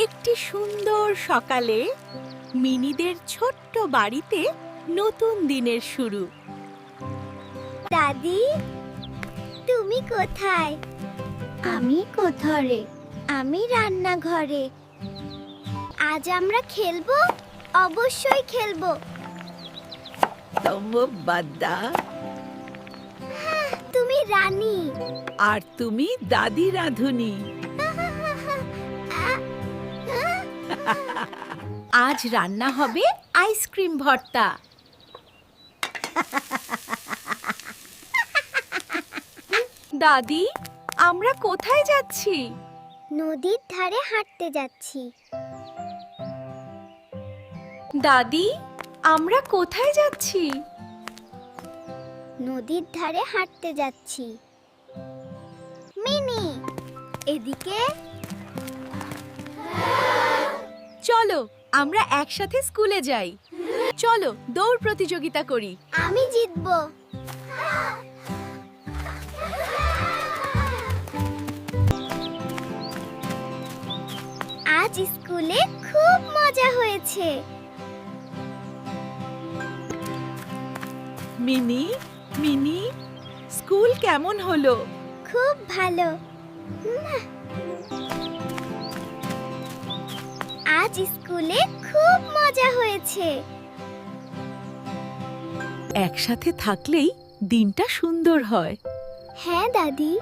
একটি সুন্দর সকালে মিনিদের ছোট্ট বাড়িতে নতুন দিনের শুরু। দাদি, তুমি কোথায়? আমি কোথায়? আমি রান্নাঘরে। আজ আমরা খেলবো, অবশ্যই খেলবো। বাদ্দা, তুমি রানী আর তুমি দাদি রাঁধুনি। আজ রান্না হবে আইসক্রিম ভর্তা। দাদি, আমরা কোথায় যাচ্ছি? নদীর ধারে হাঁটতে যাচ্ছি। দাদি, আমরা কোথায় যাচ্ছি? নদীর ধারে হাঁটতে যাচ্ছি। মিনি, এদিকে। চলো আমরা একসাথে স্কুলে যাই। চলো দৌড় প্রতিযোগিতা করি। আমি জিতবো। আজ স্কুলে খুব মজা হয়েছে। মিনি, মিনি, স্কুল কেমন হলো? খুব ভালো। আজ স্কুলে খুব মজা হয়েছে। একসাথে থাকলেই দিনটা সুন্দর হয়। হ্যাঁ দাদি।